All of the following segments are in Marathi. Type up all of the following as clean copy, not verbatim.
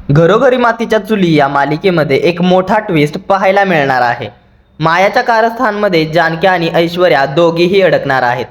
घरोघरी मातीच्या चुली या मालिकेमध्ये एक मोठा ट्विस्ट पाहायला मिळणार आहे। मायाच्या कारस्थानमध्ये जानकी आणि ऐश्वर्या दोघीही अडकणार आहेत।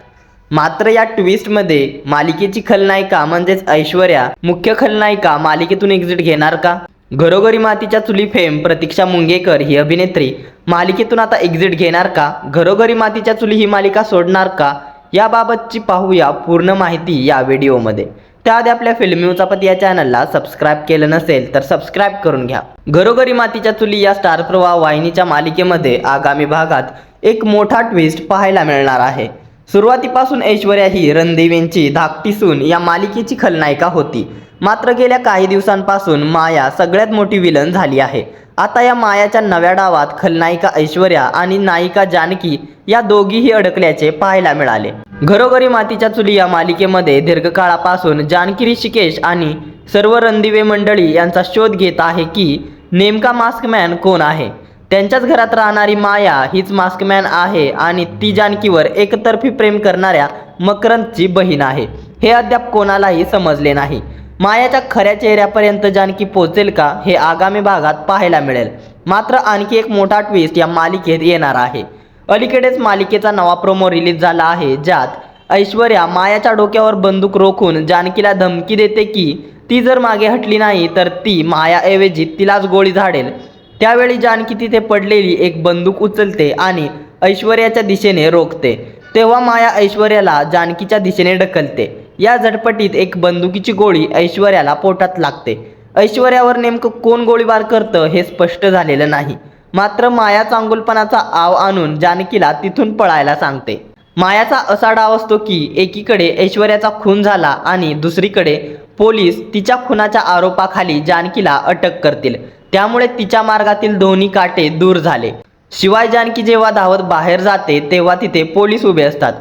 मात्र या ट्विस्टमध्ये मालिकेची खलनायिका म्हणजेच ऐश्वर्या मुख्य खलनायिका मालिकेतून एक्झिट घेणार का? घरोघरी मातीच्या चुली फेम प्रतीक्षा मुंगेकर ही अभिनेत्री मालिकेतून आता एक्झिट घेणार का? घरोघरी मातीच्या चुली ही मालिका सोडणार का? याबाबतची पाहूया पूर्ण माहिती या व्हिडिओमध्ये। त्याआधी आपल्या फिल्मी उचापती या चॅनलला सबस्क्राईब केलं नसेल तर सबस्क्राईब करून घ्या। घरोघरी मातीच्या चुली या स्टार प्रवाह वाहिनीच्या मालिकेमध्ये आगामी भागात एक मोठा ट्विस्ट पाहायला मिळणार आहे। सुरुवातीपासून ऐश्वर्या ही रणदेवींची धाकटी सून या मालिकेची खलनायिका होती। मात्र गेल्या काही दिवसांपासून माया सगळ्यात मोठी विलन झाली आहे। आता या मायाच्या नव्या डावात खलनायिका ऐश्वर्या आणि नायिका जानकी या दोघीही अडकल्याचे पाहायला मिळाले। घरोघरी मातीच्या चुली या मालिकेमध्ये दीर्घकाळापासून जानकी ऋषिकेश आणि सर्व रणदिवे मंडळी यांचा शोध घेत आहे की नेमका मास्कमॅन कोण आहे। त्यांच्याच घरात राहणारी माया हीच मास्कमॅन आहे आणि ती जानकीवर एकतर्फी प्रेम करणाऱ्या मकरंदची बहीण आहे। हे अद्याप कोणालाही समजले नाही। मायाच्या खऱ्या चेहऱ्यापर्यंत जानकी पोहोचेल का हे आगामी भागात पाहायला मिळेल। मात्र आणखी एक मोठा ट्विस्ट या मालिकेत येणार आहे। अलीकडेच मालिकेचा नवा प्रोमो रिलीज झाला आहे, ज्यात ऐश्वर्या मायाच्या डोक्यावर बंदूक रोखून जानकीला धमकी देते की ती जर मागे हटली नाही तर ती मायाऐवजी तिलाच गोळी झाडेल। त्यावेळी जानकी तिथे पडलेली एक बंदूक उचलते आणि ऐश्वर्याच्या दिशेने रोखते। तेव्हा माया ऐश्वर्याला जानकीच्या दिशेने ढकलते। या झटपटीत एक बंदुकीची गोळी ऐश्वर्याला पोटात लागते। ऐश्वर्यावर नेमकं कोण गोळीबार करतं हे स्पष्ट झालेलं नाही। मात्र माया चांगुलपणाचा आव आणून जानकीला तिथून पळायला सांगते। मायाचा असा डाव असतो की एकीकडे ऐश्वर्याचा खून झाला आणि दुसरीकडे पोलीस तिच्या खुनाच्या आरोपाखाली जानकीला अटक करतील। त्यामुळे तिच्या मार्गातील दोन्ही काटे दूर झाले। शिवाय जानकी जेव्हा धावत बाहेर जाते तेव्हा तिथे पोलीस उभे असतात।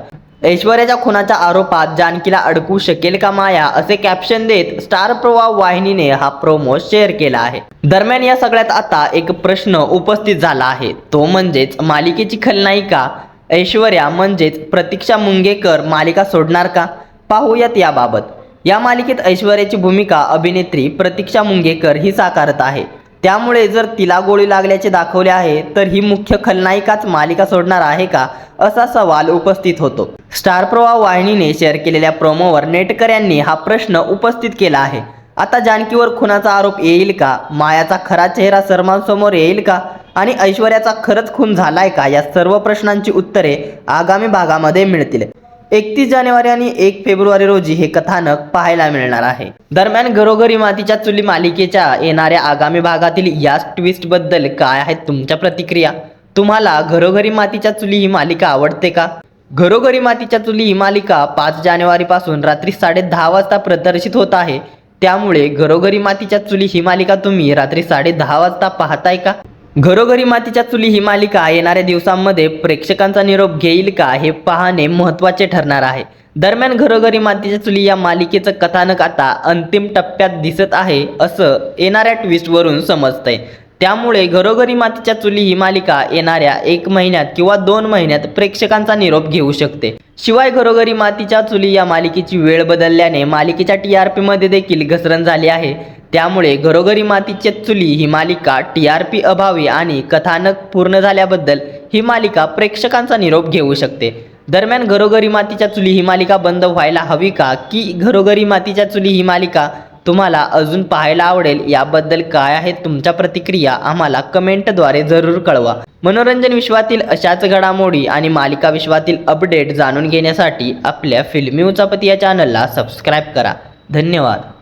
ऐश्वर्याच्या खुनाच्या आरोपात जानकीला अडकू शकेल का माया, असे कॅप्शन देत स्टार प्रवाह वाहिनीने हा प्रोमो शेअर केला आहे। दरम्यान या सगळ्यात आता एक प्रश्न उपस्थित झाला आहे, तो म्हणजेच मालिकेची खलनायिका ऐश्वर्या म्हणजेच प्रतीक्षा मुंगेकर मालिका सोडणार का? पाहूयात याबाबत। या मालिकेत ऐश्वर्याची भूमिका अभिनेत्री प्रतीक्षा मुंगेकर ही साकारत आहे। त्यामुळे जर तिला गोळी लागल्याचे दाखवले आहे तर ही मुख्य खलनायिकाच मालिका सोडणार आहे का, असा सवाल उपस्थित होतो। स्टार प्रवाह वाहिनीने शेअर केलेल्या प्रोमोवर नेटकऱ्यांनी हा प्रश्न उपस्थित केला आहे। आता जानकीवर खुनाचा आरोप येईल का? मायाचा खरा चेहरा सर्वांसमोर येईल का? आणि ऐश्वर्याचा खरंच खून झालाय का? या सर्व प्रश्नांची उत्तरे आगामी भागामध्ये मिळतील। 31 जानेवारी आणि 1 फेब्रुवारी रोजी हे कथानक पाहायला मिळणार आहे। दरम्यान घरोघरी मातीच्या चुली मालिकेच्या येणाऱ्या आगामी भागातील या ट्विस्ट बद्दल काय आहेत तुमच्या प्रतिक्रिया? तुम्हाला घरोघरी मातीच्या चुली ही मालिका आवडते का? घरोघरी मातीच्या चुली ही मालिका 5 जानेवारी पासून रात्री 10:30 वाजता प्रदर्शित होत आहे। त्यामुळे घरोघरी मातीच्या चुली ही मालिका तुम्ही रात्री 10:30 वाजता पाहताय का? घरोघरी मातीच्या चुली ही मालिका येणाऱ्या दिवसांमध्ये प्रेक्षकांचा निरोप घेईल का हे पाहणे महत्त्वाचे ठरणार आहे। दरम्यान घरोघरी मातीच्या चुली या मालिकेचं कथानक आता अंतिम टप्प्यात दिसत आहे असं येणाऱ्या ट्विस्टवरून समजतंय। त्यामुळे घरोघरी मातीच्या चुली ही मालिका येणाऱ्या 1 महिन्यात किंवा 2 महिन्यात प्रेक्षकांचा निरोप घेऊ शकते। शिवाय घरोघरी मातीच्या चुली या मालिकेची वेळ बदलल्याने मालिकेच्या TRP मध्ये देखील घसरण झाली आहे। त्यामुळे घरोघरी मातीच्या चुली ही मालिका TRP अभावी आणि कथानक पूर्ण झाल्याबद्दल ही मालिका प्रेक्षकांचा निरोप घेऊ शकते। दरम्यान घरोघरी मातीच्या चुली ही मालिका बंद व्हायला हवी का, की घरोघरी मातीच्या चुली ही मालिका तुम्हाला अजून पाहायला आवडेल? याबद्दल काय आहेत तुमच्या प्रतिक्रिया आम्हाला कमेंटद्वारे जरूर कळवा। मनोरंजन विश्वातील अशाच घडामोडी आणि मालिका विश्वातील अपडेट जाणून घेण्यासाठी आपल्या फिल्मी उचापती या चॅनलला सबस्क्राईब करा। धन्यवाद।